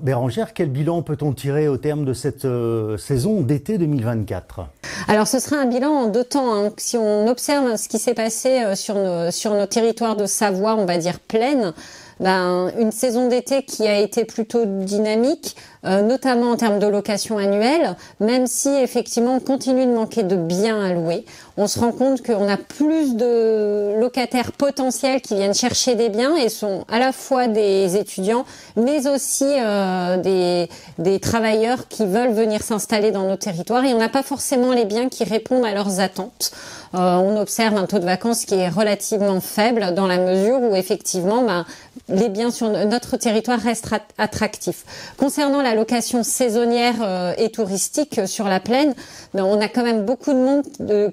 Bérangère, quel bilan peut-on tirer au terme de cette saison d'été 2024? Alors ce sera un bilan en deux temps, hein. Si on observe ce qui s'est passé sur nos territoires de Savoie, on va dire plaine, une saison d'été qui a été plutôt dynamique, notamment en termes de location annuelle, même si effectivement on continue de manquer de biens à louer. On se rend compte qu'on a plus de locataires potentiels qui viennent chercher des biens et sont à la fois des étudiants, mais aussi des travailleurs qui veulent venir s'installer dans nos territoires, et on n'a pas forcément les biens qui répondent à leurs attentes. On observe un taux de vacances qui est relativement faible dans la mesure où effectivement les biens sur notre territoire restent attractifs. Concernant la location saisonnière et touristique sur la plaine, on a quand même beaucoup de monde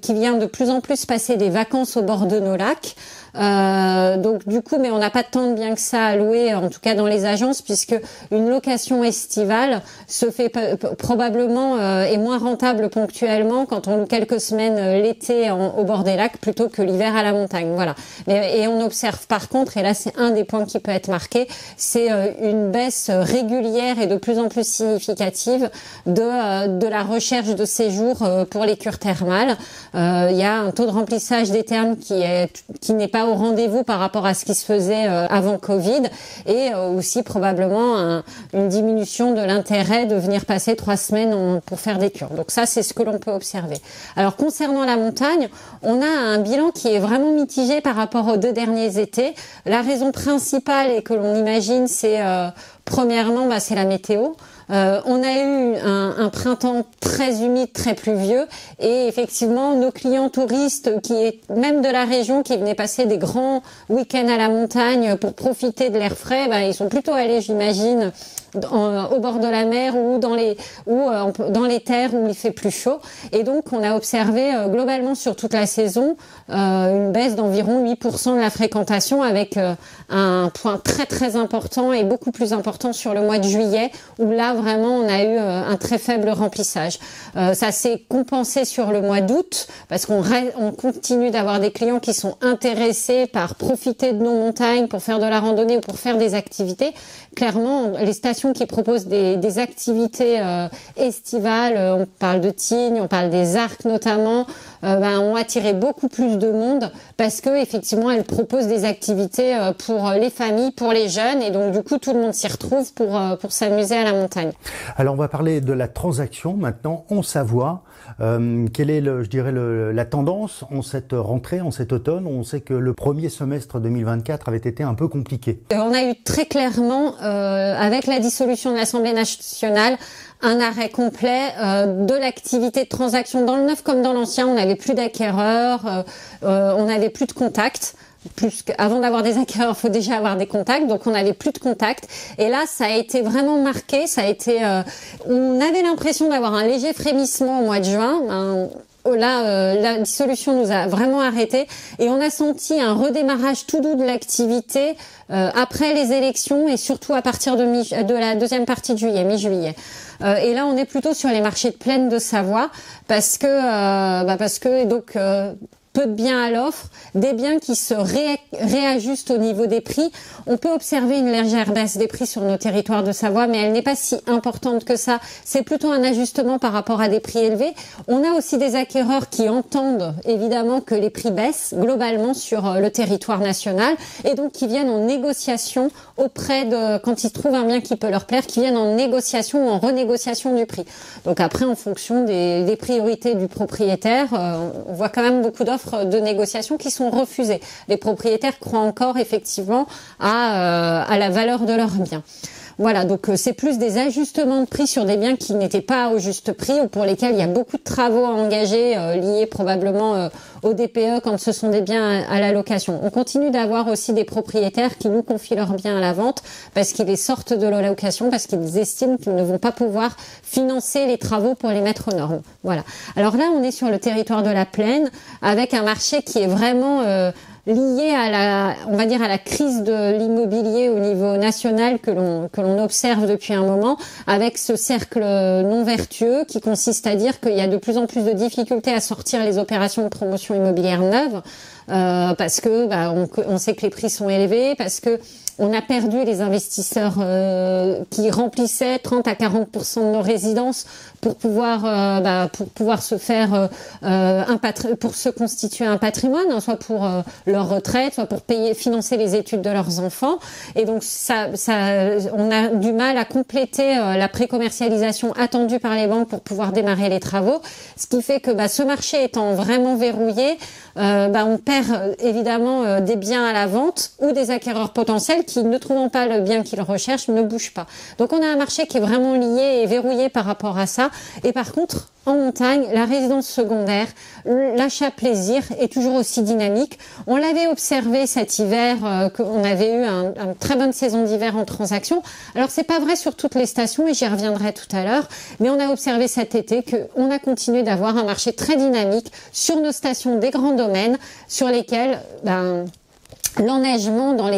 qui vient de plus en plus passer des vacances au bord de nos lacs. Donc du coup, mais on n'a pas tant de biens que ça à louer, en tout cas dans les agences, puisque une location estivale se fait probablement est moins rentable ponctuellement quand on loue quelques semaines l'été au bord des lacs plutôt que l'hiver à la montagne. Voilà. Et on observe par contre, et là c'est un des points qui peut être marqué, c'est une baisse régulière et de plus en plus significative de la recherche de séjours pour les cures thermales. Il y a un taux de remplissage des thermes qui n'est pas au rendez-vous par rapport à ce qui se faisait avant Covid, et aussi probablement une diminution de l'intérêt de venir passer 3 semaines pour faire des cures. Donc ça, c'est ce que l'on peut observer. Alors concernant la montagne, on a un bilan qui est vraiment mitigé par rapport aux 2 derniers étés. La raison principale, et que l'on imagine, c'est premièrement, c'est la météo. On a eu un printemps très humide, très pluvieux, et effectivement nos clients touristes même de la région qui venaient passer des grands week-ends à la montagne pour profiter de l'air frais, ils sont plutôt allés, j'imagine, au bord de la mer ou dans les terres où il fait plus chaud. Et donc on a observé globalement sur toute la saison une baisse d'environ 8% de la fréquentation, avec un point très très important et beaucoup plus important sur le mois de juillet, où là vraiment on a eu un très faible remplissage. Ça s'est compensé sur le mois d'août, parce qu'on continue d'avoir des clients qui sont intéressés par profiter de nos montagnes pour faire de la randonnée ou pour faire des activités. Clairement, les stations qui proposent des activités estivales, on parle de Tignes, on parle des Arcs notamment, ont attiré beaucoup plus de monde, parce que effectivement elles proposent des activités pour les familles, pour les jeunes, et donc du coup tout le monde s'y retrouve pour s'amuser à la montagne. Alors on va parler de la transaction maintenant en Savoie. Quelle est la tendance en cette rentrée, en cet automne? On sait que le premier semestre 2024 avait été un peu compliqué. On a eu très clairement, avec la dissolution de l'Assemblée nationale, un arrêt complet de l'activité de transaction dans le neuf comme dans l'ancien. On n'avait plus d'acquéreurs, on n'avait plus de contacts. Avant d'avoir des acquéreurs, il faut déjà avoir des contacts, donc on n'avait plus de contacts. Et là, ça a été vraiment marqué. On avait l'impression d'avoir un léger frémissement au mois de juin. La dissolution nous a vraiment arrêtés, et on a senti un redémarrage tout doux de l'activité après les élections, et surtout à partir de la deuxième partie de juillet, mi-juillet. Et là, on est plutôt sur les marchés de plaine de Savoie, parce que peu de biens à l'offre, des biens qui se réajustent au niveau des prix. On peut observer une légère baisse des prix sur nos territoires de Savoie, mais elle n'est pas si importante que ça. C'est plutôt un ajustement par rapport à des prix élevés. On a aussi des acquéreurs qui entendent évidemment que les prix baissent globalement sur le territoire national, et donc qui viennent en négociation quand ils trouvent un bien qui peut leur plaire, qui viennent en négociation ou en renégociation du prix. Donc après, en fonction des priorités du propriétaire, on voit quand même beaucoup d'offres de négociation qui sont refusées. Les propriétaires croient encore effectivement à la valeur de leurs biens. Voilà, donc c'est plus des ajustements de prix sur des biens qui n'étaient pas au juste prix, ou pour lesquels il y a beaucoup de travaux à engager, liés probablement au DPE quand ce sont des biens à la location. On continue d'avoir aussi des propriétaires qui nous confient leurs biens à la vente parce qu'ils les sortent de la location, parce qu'ils estiment qu'ils ne vont pas pouvoir financer les travaux pour les mettre aux normes. Voilà. Alors là, on est sur le territoire de la Plaine, avec un marché qui est vraiment lié à la crise de l'immobilier au niveau national que l'on observe depuis un moment, avec ce cercle non vertueux qui consiste à dire qu'il y a de plus en plus de difficultés à sortir les opérations de promotion immobilière neuve. parce que on sait que les prix sont élevés, parce que on a perdu les investisseurs qui remplissaient 30 à 40% de nos résidences pour pouvoir se faire pour se constituer un patrimoine, hein, soit pour leur retraite, soit pour financer les études de leurs enfants. Et donc on a du mal à compléter la précommercialisation attendue par les banques pour pouvoir démarrer les travaux, ce qui fait que ce marché étant vraiment verrouillé, on perd évidemment des biens à la vente, ou des acquéreurs potentiels qui, ne trouvant pas le bien qu'ils recherchent, ne bougent pas. Donc on a un marché qui est vraiment lié et verrouillé par rapport à ça. Et par contre, en montagne, la résidence secondaire, l'achat plaisir est toujours aussi dynamique. On l'avait observé cet hiver, qu'on avait eu une très bonne saison d'hiver en transaction. Alors c'est pas vrai sur toutes les stations, et j'y reviendrai tout à l'heure, mais on a observé cet été qu'on a continué d'avoir un marché très dynamique sur nos stations des grands domaines, sur lesquels l'enneigement dans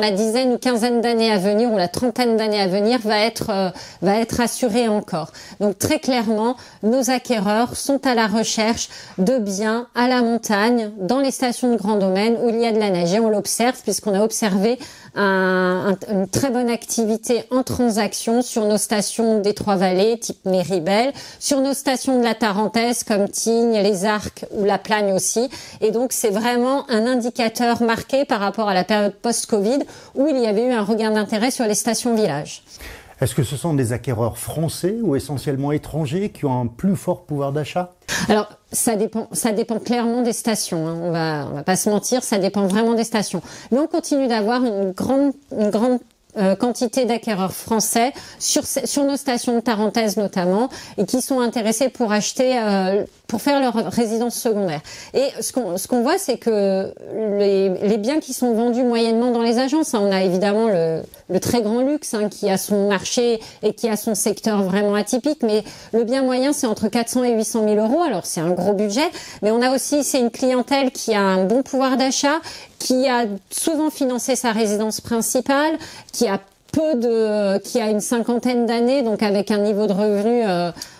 la dizaine ou quinzaine d'années à venir, ou la trentaine d'années à venir, va être assuré encore. Donc très clairement, nos acquéreurs sont à la recherche de biens à la montagne, dans les stations de grands domaines où il y a de la neige. Et on l'observe puisqu'on a observé une très bonne activité en transaction sur nos stations des Trois-Vallées, type Méribel, sur nos stations de la Tarentaise comme Tignes, les Arcs ou la Plagne aussi. Et donc c'est vraiment un indicateur marqué par rapport à la période post-Covid où il y avait eu un regain d'intérêt sur les stations villages. Est-ce que ce sont des acquéreurs français ou essentiellement étrangers qui ont un plus fort pouvoir d'achat ? Alors, ça dépend clairement des stations, hein. On va pas se mentir, ça dépend vraiment des stations. Mais on continue d'avoir une grande quantité d'acquéreurs français sur nos stations de Tarentaise notamment, et qui sont intéressés pour acheter, pour faire leur résidence secondaire. Et ce qu'on voit, c'est que les biens qui sont vendus moyennement dans les agences, hein, on a évidemment le très grand luxe, hein, qui a son marché et qui a son secteur vraiment atypique, mais le bien moyen, c'est entre 400 et 800 000 euros. Alors c'est un gros budget, mais on a aussi, c'est une clientèle qui a un bon pouvoir d'achat, qui a souvent financé sa résidence principale, qui a une cinquantaine d'années, donc avec un niveau de revenu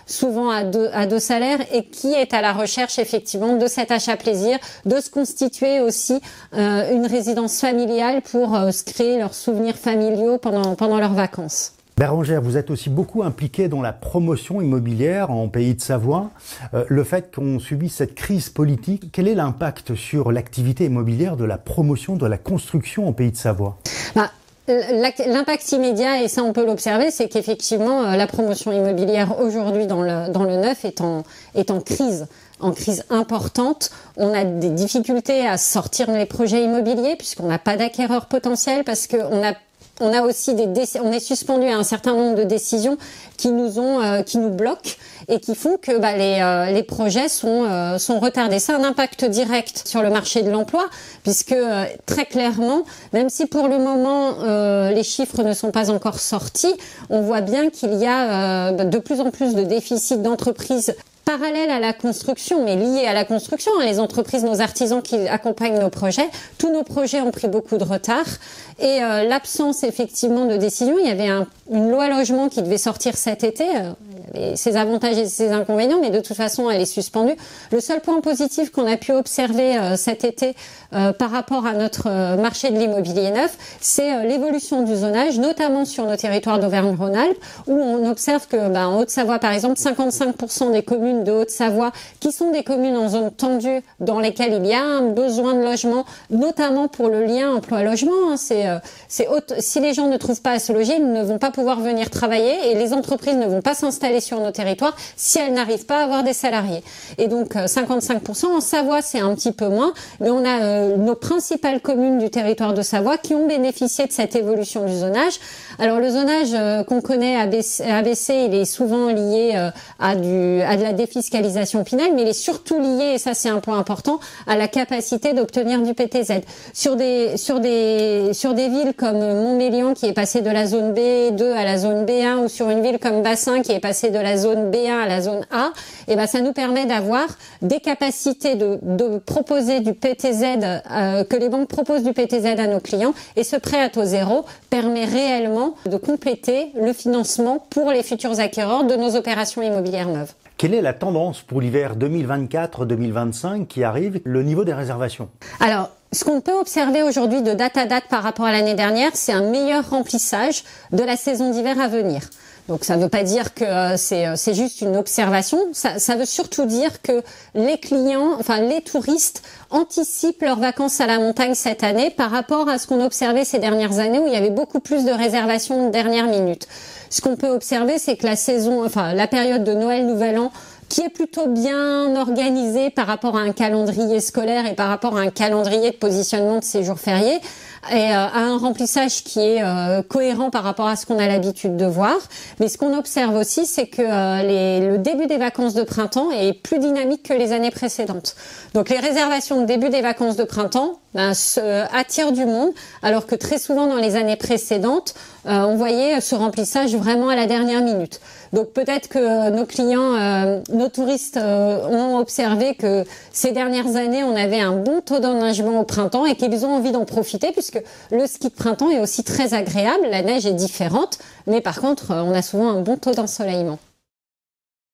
souvent à deux salaires, et qui est à la recherche effectivement de cet achat plaisir, de se constituer aussi une résidence familiale pour se créer leurs souvenirs familiaux pendant leurs vacances. Bérengère, vous êtes aussi beaucoup impliquée dans la promotion immobilière en Pays de Savoie. Le fait qu'on subisse cette crise politique, quel est l'impact sur l'activité immobilière de la promotion de la construction en Pays de Savoie ? L'impact immédiat, et ça on peut l'observer, c'est qu'effectivement la promotion immobilière aujourd'hui dans le neuf est en crise importante. On a des difficultés à sortir les projets immobiliers puisqu'on n'a pas d'acquéreurs potentiels, parce que on a aussi on est suspendu à un certain nombre de décisions qui nous bloquent et qui font que les projets sont retardés. C'est un impact direct sur le marché de l'emploi, puisque très clairement, même si pour le moment les chiffres ne sont pas encore sortis, on voit bien qu'il y a de plus en plus de déficits d'entreprises parallèles à la construction, mais liées à la construction. Les entreprises, nos artisans qui accompagnent nos projets, tous nos projets ont pris beaucoup de retard. Et l'absence effectivement de décision, il y avait une loi logement qui devait sortir cet été. Il y avait ses avantages et ses inconvénients, mais de toute façon, elle est suspendue. Le seul point positif qu'on a pu observer cet été par rapport à notre marché de l'immobilier neuf, c'est l'évolution du zonage, notamment sur nos territoires d'Auvergne-Rhône-Alpes, où on observe que en Haute-Savoie, par exemple, 55% des communes de Haute-Savoie, qui sont des communes en zone tendue, dans lesquelles il y a un besoin de logement, notamment pour le lien emploi-logement. Si les gens ne trouvent pas à se loger, ils ne vont pas pouvoir venir travailler, et les entreprises ne vont pas s'installer sur nos territoires si elles n'arrivent pas à avoir des salariés. Et donc 55%, en Savoie c'est un petit peu moins, mais on a nos principales communes du territoire de Savoie qui ont bénéficié de cette évolution du zonage. Alors le zonage qu'on connaît ABC, il est souvent lié à de la défiscalisation Pinel, mais il est surtout lié, et ça c'est un point important, à la capacité d'obtenir du PTZ. Sur des villes comme Montmélian qui est passé de la zone B2 à la zone B1, ou sur une ville comme Bassin qui est passé de la zone B1 à la zone A, et ça nous permet d'avoir des capacités de proposer du PTZ, que les banques proposent du PTZ à nos clients, et ce prêt à taux zéro permet réellement de compléter le financement pour les futurs acquéreurs de nos opérations immobilières neuves. Quelle est la tendance pour l'hiver 2024-2025 qui arrive, le niveau des réservations? Alors, ce qu'on peut observer aujourd'hui de date à date par rapport à l'année dernière, c'est un meilleur remplissage de la saison d'hiver à venir. Donc ça ne veut pas dire que c'est juste une observation, ça veut surtout dire que les clients, enfin les touristes anticipent leurs vacances à la montagne cette année par rapport à ce qu'on observait ces dernières années où il y avait beaucoup plus de réservations de dernière minute. Ce qu'on peut observer, c'est que la période de Noël, Nouvel An, qui est plutôt bien organisée par rapport à un calendrier scolaire et par rapport à un calendrier de positionnement de ces jours fériés, et à un remplissage qui est cohérent par rapport à ce qu'on a l'habitude de voir. Mais ce qu'on observe aussi, c'est que le début des vacances de printemps est plus dynamique que les années précédentes. Donc les réservations de début des vacances de printemps attirent du monde, alors que très souvent dans les années précédentes, on voyait ce remplissage vraiment à la dernière minute. Donc peut-être que nos clients, nos touristes ont observé que ces dernières années, on avait un bon taux d'enneigement au printemps et qu'ils ont envie d'en profiter puisque le ski de printemps est aussi très agréable, la neige est différente, mais par contre, on a souvent un bon taux d'ensoleillement.